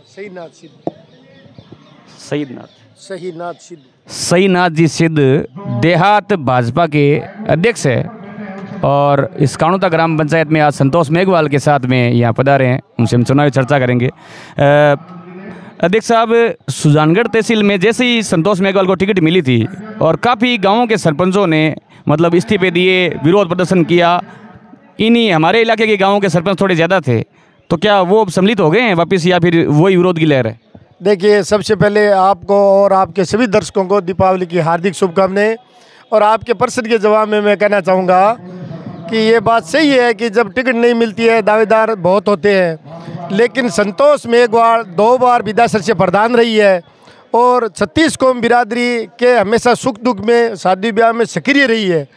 सहीनाथ जी सिद्ध देहात भाजपा के अध्यक्ष है और इस कानूता ग्राम पंचायत में आज संतोष मेघवाल के साथ में यहाँ पधारे हैं। उनसे हम चुनावी चर्चा करेंगे। अध्यक्ष साहब, सुजानगढ़ तहसील में जैसे ही संतोष मेघवाल को टिकट मिली थी और काफ़ी गाँवों के सरपंचों ने मतलब इस्तीफे दिए, विरोध प्रदर्शन किया, इन्हीं हमारे इलाके के गाँवों के सरपंच थोड़े ज़्यादा थे, तो क्या वो सम्मिलित हो गए हैं वापस या फिर वही विरोध की लहर है? देखिए, सबसे पहले आपको और आपके सभी दर्शकों को दीपावली की हार्दिक शुभकामनाएं। और आपके प्रश्न के जवाब में मैं कहना चाहूँगा कि ये बात सही है कि जब टिकट नहीं मिलती है दावेदार बहुत होते हैं, लेकिन संतोष मेघवाल 2 बार विधानसभा से प्रधान रही है और 36 कौम बिरादरी के हमेशा सुख दुख में शादी ब्याह में सक्रिय रही है।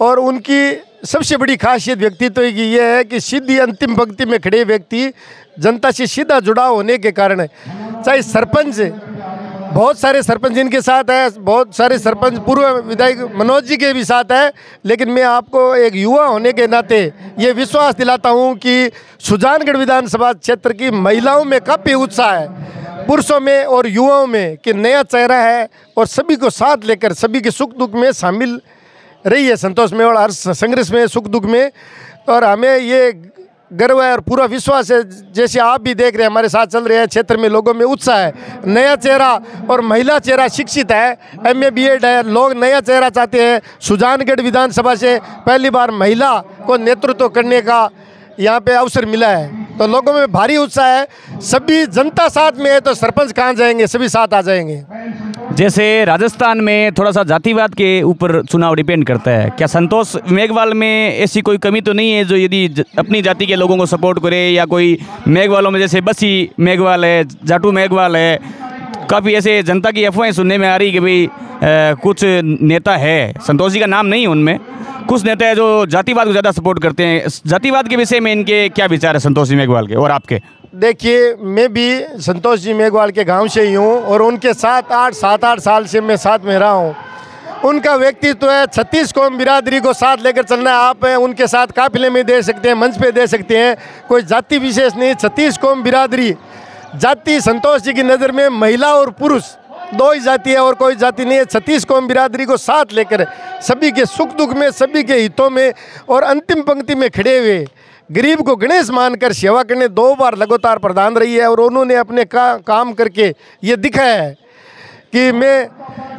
और उनकी सबसे बड़ी खासियत व्यक्तित्व की ये है कि सीधी अंतिम पंक्ति में खड़े व्यक्ति जनता से सीधा जुड़ाव होने के कारण, चाहे सरपंच, बहुत सारे सरपंच इनके साथ है, बहुत सारे सरपंच पूर्व विधायक मनोज जी के भी साथ है, लेकिन मैं आपको एक युवा होने के नाते ये विश्वास दिलाता हूँ कि सुजानगढ़ विधानसभा क्षेत्र की महिलाओं में काफ़ी उत्साह है, पुरुषों में और युवाओं में, कि नया चेहरा है और सभी को साथ लेकर सभी के सुख दुख में शामिल रही है संतोष मेघवाल, हर संघर्ष में सुख दुख में। और हमें ये गर्व है और पूरा विश्वास है, जैसे आप भी देख रहे हैं हमारे साथ चल रहे हैं, क्षेत्र में लोगों में उत्साह है, नया चेहरा और महिला चेहरा शिक्षित है, MA BEd है, लोग नया चेहरा चाहते हैं। सुजानगढ़ विधानसभा से पहली बार महिला को नेतृत्व करने का यहाँ पे अवसर मिला है, तो लोगों में भारी उत्साह है। सभी जनता साथ में है तो सरपंच कहाँ जाएंगे, सभी साथ आ जाएंगे। जैसे राजस्थान में थोड़ा सा जातिवाद के ऊपर चुनाव डिपेंड करता है, क्या संतोष मेघवाल में ऐसी कोई कमी तो नहीं है जो यदि अपनी जाति के लोगों को सपोर्ट करे, या कोई मेघवालों में जैसे बसी मेघवाल है, जाटू मेघवाल है, काफ़ी ऐसे जनता की अफवाहें सुनने में आ रही कि भाई कुछ नेता है, संतोष जी का नाम नहीं है उनमें, कुछ नेता है जो जातिवाद को ज़्यादा सपोर्ट करते हैं। जातिवाद के विषय में इनके क्या विचार है संतोष जी मेघवाल के और आपके? देखिए, मैं भी संतोष जी मेघवाल के गांव से ही हूँ और उनके साथ 7-8 साल से मैं साथ में रहा हूँ। उनका व्यक्तित्व है, 36 कौम बिरादरी को साथ लेकर चलना है। आप उनके साथ काफिले में दे सकते हैं, मंच पे दे सकते हैं, कोई जाति विशेष नहीं, 36 कौम बिरादरी। जाति संतोष जी की नज़र में महिला और पुरुष 2 ही जाति है और कोई जाति नहीं है। 36 कौम बिरादरी को साथ लेकर सभी के सुख दुख में, सभी के हितों में और अंतिम पंक्ति में खड़े हुए गरीब को गणेश मानकर सेवा करने 2 बार लगातार प्रधान रही है। और उन्होंने अपने काम करके ये दिखाया है कि मैं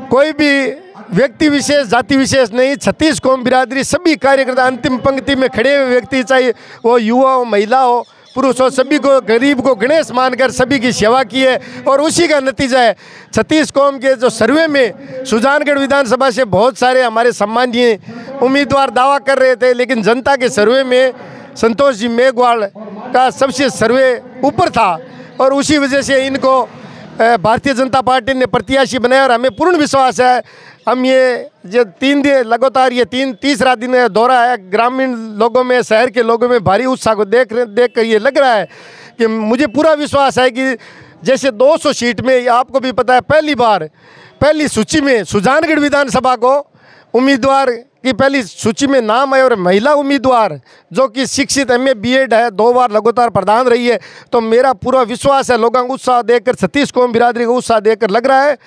कोई भी व्यक्ति विशेष, जाति विशेष नहीं, 36 कौम बिरादरी सभी कार्यकर्ता अंतिम पंक्ति में खड़े हुए व्यक्ति, चाहे वो युवा हो, महिला हो, पुरुष हो, सभी को, गरीब को गणेश मानकर सभी की सेवा की है। और उसी का नतीजा है 36 कौम के जो सर्वे में सुजानगढ़ विधानसभा से बहुत सारे हमारे सम्मानीय उम्मीदवार दावा कर रहे थे, लेकिन जनता के सर्वे में संतोष जी मेघवाल का सबसे सर्वे ऊपर था और उसी वजह से इनको भारतीय जनता पार्टी ने प्रत्याशी बनाया। और हमें पूर्ण विश्वास है, हम ये जो 3 दिन लगातार ये तीसरा दिन दौरा है, ग्रामीण लोगों में, शहर के लोगों में भारी उत्साह को देख कर ये लग रहा है कि मुझे पूरा विश्वास है कि जैसे 200 सीट में, आपको भी पता है, पहली बार पहली सूची में सुजानगढ़ विधानसभा को उम्मीदवार की पहली सूची में नाम है और महिला उम्मीदवार जो कि शिक्षित MA BEd है, 2 बार लगातार प्रधान रही है। तो मेरा पूरा विश्वास है, लोगों को उत्साह देकर, 36 कौम बिरादरी को उत्साह देकर लग रहा है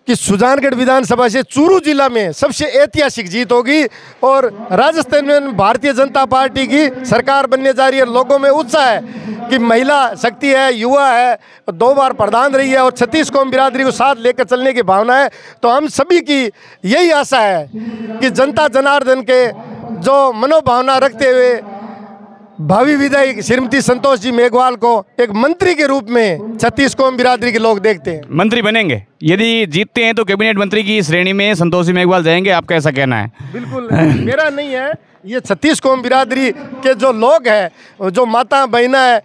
कि सुजानगढ़ विधानसभा से चूरू जिला में सबसे ऐतिहासिक जीत होगी और राजस्थान में भारतीय जनता पार्टी की सरकार बनने जा रही है। लोगों में उत्साह है कि महिला शक्ति है, युवा है, 2 बार प्रधान रही है और 36 कौम बिरादरी को साथ लेकर चलने की भावना है। तो हम सभी की यही आशा है कि जनता जनार्दन के जो मनोभावना रखते हुए भावी विधायक श्रीमती संतोष जी मेघवाल को एक मंत्री के रूप में 36 कौम बिरादरी के लोग देखते हैं। मंत्री बनेंगे, यदि जीतते हैं तो कैबिनेट मंत्री की श्रेणी में संतोष जी मेघवाल जाएंगे, आपका ऐसा कहना है? बिल्कुल मेरा नहीं है, ये 36 कौम बिरादरी के जो लोग हैं, जो माता बहना है,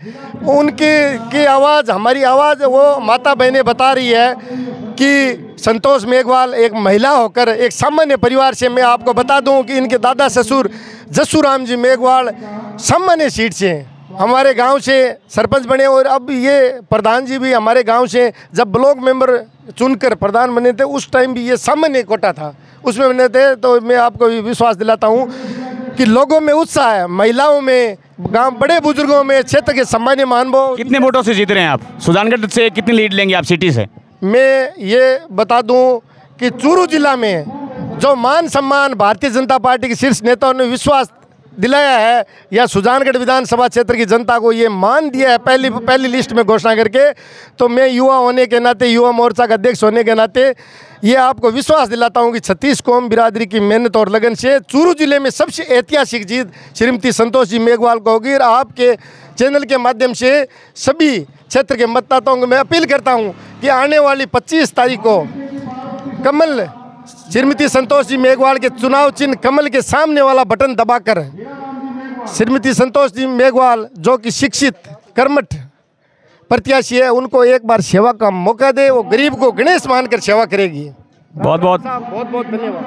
उनकी आवाज़, हमारी आवाज़, वो माता बहनें बता रही है कि संतोष मेघवाल एक महिला होकर, एक सामान्य परिवार से, मैं आपको बता दूं कि इनके दादा ससुर जस्सूराम जी मेघवाल सामान्य सीट से हमारे गांव से सरपंच बने और अब ये प्रधान जी भी हमारे गांव से, जब ब्लॉक मेंबर चुनकर प्रधान बने थे उस टाइम भी ये सामान्य कोटा था, उसमें बने थे। तो मैं आपको विश्वास दिलाता हूं कि लोगों में उत्साह है, महिलाओं में, गांव बड़े बुजुर्गों में, क्षेत्र के सम्मान्य महानुभाव। कितने वोटों से जीत रहे हैं आप? सुजानगढ़ से कितनी लीड लेंगे आप सिटी से? मैं ये बता दूं कि चूरू जिला में जो मान सम्मान भारतीय जनता पार्टी के शीर्ष नेताओं ने विश्वास दिलाया है, या सुजानगढ़ विधानसभा क्षेत्र की जनता को ये मान दिया है पहली लिस्ट में घोषणा करके, तो मैं युवा होने के नाते, युवा मोर्चा का अध्यक्ष होने के नाते ये आपको विश्वास दिलाता हूं कि 36 कौम बिरादरी की मेहनत और लगन से चूरू जिले में सबसे ऐतिहासिक जीत श्रीमती संतोष जी मेघवाल को होगी। और आपके चैनल के माध्यम से सभी क्षेत्र के मतदाताओं को मैं अपील करता हूं कि आने वाली 25 तारीख को कमल, श्रीमती संतोष जी मेघवाल के चुनाव चिन्ह कमल के सामने वाला बटन दबाकर श्रीमती संतोष जी मेघवाल जो कि शिक्षित कर्मठ प्रत्याशी है, उनको एक बार सेवा का मौका दे। वो गरीब को गणेश मानकर सेवा करेगी। बहुत बहुत बहुत बहुत धन्यवाद।